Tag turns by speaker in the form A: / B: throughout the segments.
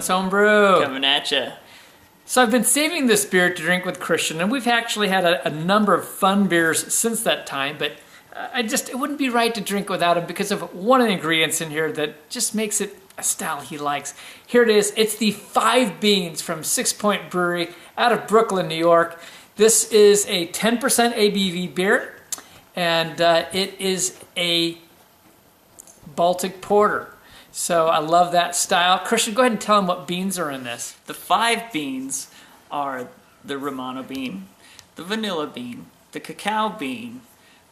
A: 5BEANS Homebrew.
B: Coming at you.
A: So I've been saving this beer to drink with Christian, and we've actually had a number of fun beers since that time, but it wouldn't be right to drink without him because of one of the ingredients in here that just makes it a style he likes. Here it is. It's the 5BEANS from Sixpoint Brewery out of Brooklyn, New York. This is a 10% ABV beer, and it is a Baltic porter. So I love that style. Christian, go ahead and tell him what beans are in this.
B: The 5BEANS are the Romano bean, the vanilla bean, the cacao bean,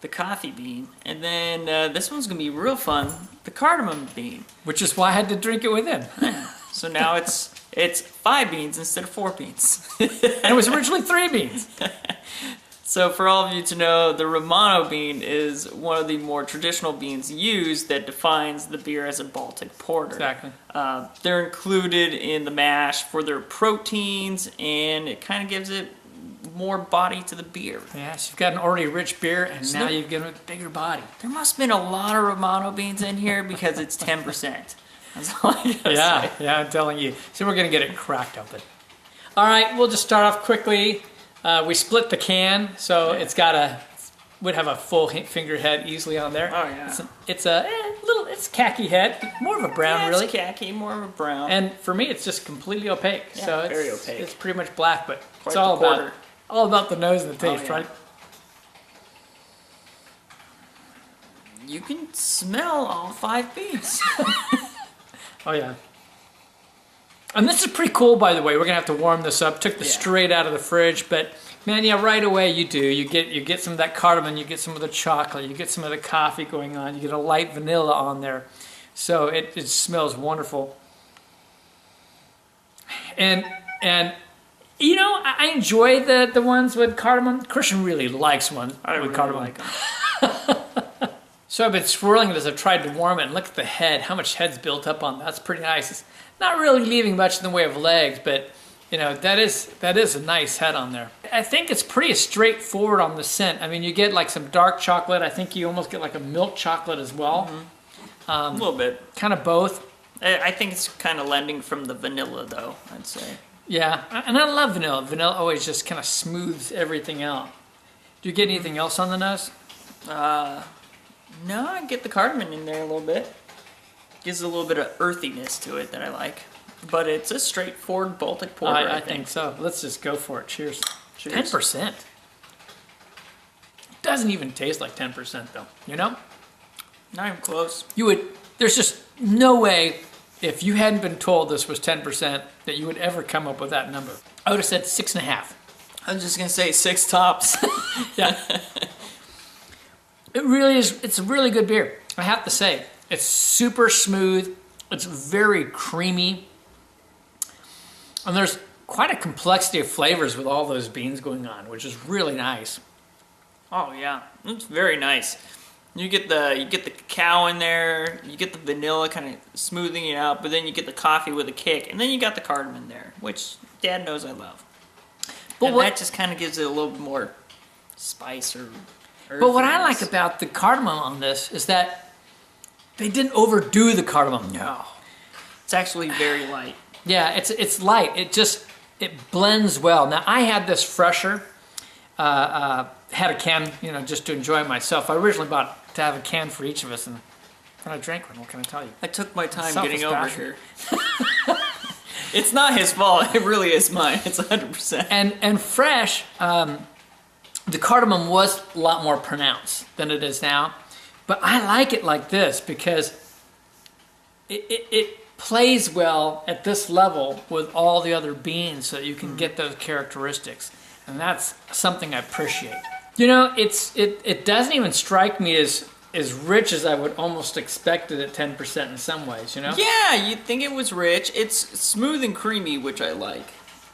B: the coffee bean, and then this one's going to be real fun, the cardamom bean.
A: Which is why I had to drink it with him.
B: So now it's 5 beans instead of 4 beans.
A: And it was originally 3 beans.
B: So for all of you to know, the Romano bean is one of the more traditional beans used that defines the beer as a Baltic porter.
A: Exactly.
B: They're included in the mash for their proteins, and it kind of gives it more body to the beer.
A: Yeah, so you've got an already rich beer, and now you've given it a bigger body.
B: There must have been a lot of Romano beans in here because it's 10%. That's all I gotta say.
A: Yeah, I'm telling you. So we're going to get it cracked open. All right, we'll just start off quickly. We split the can, so would have a full finger head easily on there.
B: Oh yeah.
A: It's khaki head, more of a brown, really.
B: It's khaki, more of a brown.
A: And for me, it's just completely opaque.
B: Yeah,
A: so
B: very opaque.
A: It's pretty much black, but
B: Quite
A: it's all about the nose and the taste, right?
B: You can smell all 5 beans.
A: Oh yeah. And this is pretty cool, by the way. We're gonna have to warm this up. Took this straight out of the fridge, but man, yeah, right away you do. You get some of that cardamom, you get some of the chocolate, you get some of the coffee going on, you get a light vanilla on there. So it smells wonderful. And you know, I enjoy the ones with cardamom. Christian really likes one with cardamom.
B: Like them.
A: So I've been swirling it as I've tried to warm it, and look at the head, how much head's built up on that. That's pretty nice. It's not really leaving much in the way of legs, but you know, that is a nice head on there. I think it's pretty straightforward on the scent. I mean, you get like some dark chocolate. I think you almost get like a milk chocolate as well.
B: Mm-hmm. A little bit.
A: Kind of both.
B: I think it's kind of lending from the vanilla, though, I'd say.
A: Yeah, and I love vanilla. Vanilla always just kind of smooths everything out. Do you get anything else on the nose?
B: No, I get the cardamom in there a little bit. Gives a little bit of earthiness to it that I like. But it's a straightforward Baltic porter,
A: I think so. Let's just go for it. Cheers.
B: Cheers.
A: 10%. Doesn't even taste like 10% though, you know?
B: Not even close.
A: There's just no way, if you hadn't been told this was 10%, that you would ever come up with that number. I would have said 6.5.
B: I was just going to say 6 tops.
A: Yeah. It really is, it's a really good beer. I have to say, it's super smooth. It's very creamy. And there's quite a complexity of flavors with all those beans going on, which is really nice.
B: Oh yeah, it's very nice. You get the cacao in there, you get the vanilla kind of smoothing it out, but then you get the coffee with a kick, and then you got the cardamom in there, which Dad knows I love. But that just kind of gives it a little bit more spice or earthiness.
A: But what I like about the cardamom on this is that they didn't overdo the cardamom.
B: No, it's actually very light.
A: Yeah, it's light. It blends well. Now I had this fresher. Had a can, you know, just to enjoy it myself. I originally bought to have a can for each of us, and I drank one. What can I tell you?
B: I took my time getting over here. It's not his fault. It really is mine. It's 100%.
A: And fresh, the cardamom was a lot more pronounced than it is now. But I like it like this because it plays well at this level with all the other beans, so that you can get those characteristics. And that's something I appreciate. You know, it doesn't even strike me as rich as I would almost expect it at 10% in some ways, you know?
B: Yeah, you'd think it was rich. It's smooth and creamy, which I like.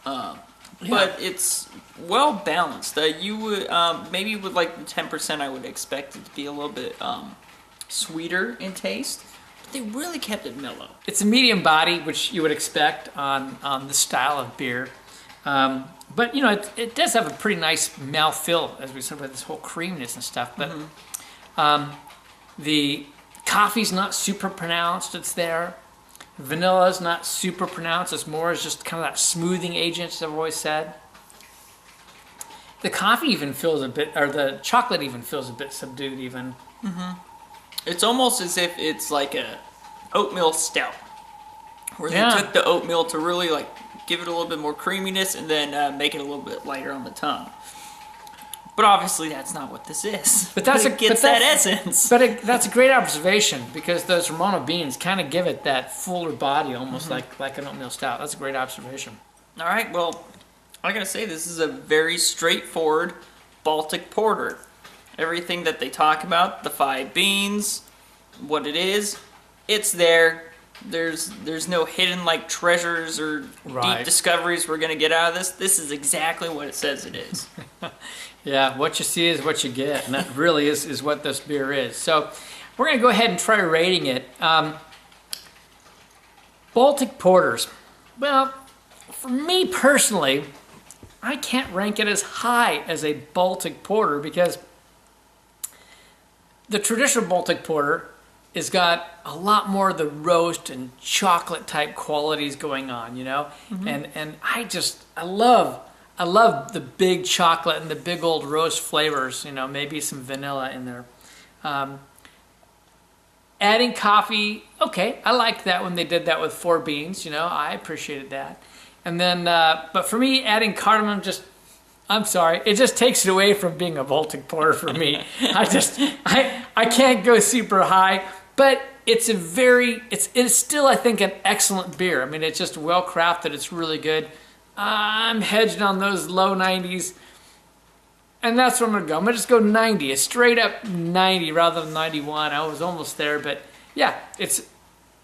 B: But it's well balanced. You would maybe with like the 10%, I would expect it to be a little bit sweeter in taste. But they really kept it mellow.
A: It's a medium body, which you would expect on this style of beer. But you know, it does have a pretty nice mouthfeel, as we said, with this whole creaminess and stuff. But the coffee's not super pronounced. It's there. Vanilla is not super pronounced. It's more as just kind of that smoothing agent, as I've always said. The coffee even feels a bit, or the chocolate even feels a bit subdued even.
B: It's almost as if it's like a oatmeal stout, where they took the oatmeal to really like give it a little bit more creaminess and then make it a little bit lighter on the tongue. But obviously that's not what this is.
A: But that's
B: it gets that essence.
A: But that's a great observation, because those Romano beans kind of give it that fuller body, almost like an oatmeal stout. That's a great observation.
B: All right, well, I gotta say this is a very straightforward Baltic porter. Everything that they talk about, the 5 beans, what it is, it's there. There's no hidden like treasures or deep discoveries we're gonna get out of this. This is exactly what it says it is.
A: Yeah, what you see is what you get, and that really is what this beer is. So we're going to go ahead and try rating it. Baltic porters. Well, for me personally, I can't rank it as high as a Baltic porter, because the traditional Baltic porter has got a lot more of the roast and chocolate type qualities going on, you know? And I love the big chocolate and the big old roast flavors, you know, maybe some vanilla in there. Adding coffee, okay, I liked that when they did that with 4BEANS, you know, I appreciated that. And then, but for me, adding cardamom I'm sorry, it just takes it away from being a Baltic porter for me. I can't go super high, but it's still, I think, an excellent beer. I mean, it's just well crafted, it's really good. I'm hedged on those low 90s, and that's where I'm gonna go. I'm gonna just go 90, a straight up 90 rather than 91. I was almost there, but yeah, it's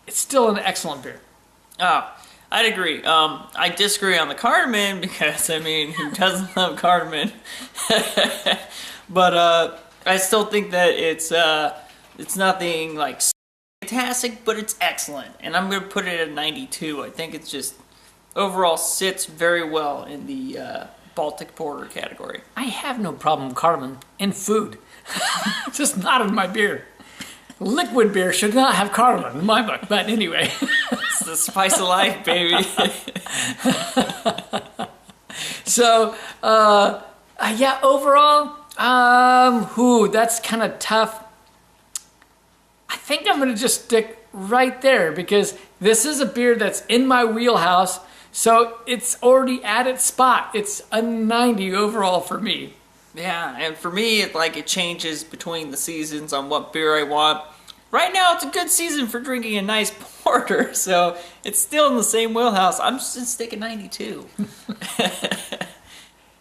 A: still an excellent beer.
B: Oh, I'd agree. I disagree on the cardamom, because I mean, who doesn't love cardamom? But I still think that it's nothing like fantastic, but it's excellent, and I'm gonna put it at 92. I think it's just overall sits very well in the Baltic porter category.
A: I have no problem with cardamom in food, just not in my beer. Liquid beer should not have cardamom in my book, but anyway.
B: It's the spice of life, baby.
A: So, yeah, overall, that's kind of tough. I think I'm going to just stick right there, because this is a beer that's in my wheelhouse, so it's already at its spot. It's a 90 overall for me.
B: Yeah, and for me, it changes between the seasons on what beer I want. Right now, it's a good season for drinking a nice porter, so it's still in the same wheelhouse. I'm just going to stick at 92.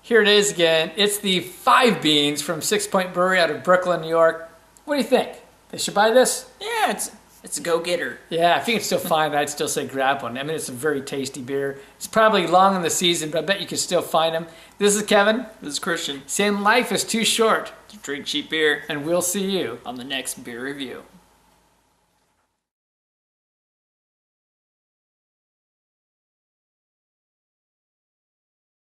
A: Here it is again. It's the 5BEANS from Sixpoint Brewery out of Brooklyn, New York. What do you think? They should buy this?
B: Yeah, it's a go-getter.
A: Yeah, if you can still find it, I'd still say grab one. I mean, it's a very tasty beer. It's probably long in the season, but I bet you can still find them. This is Kevin.
B: This is Christian.
A: Saying life is too short
B: To drink cheap beer.
A: and we'll see you
B: On the next beer review.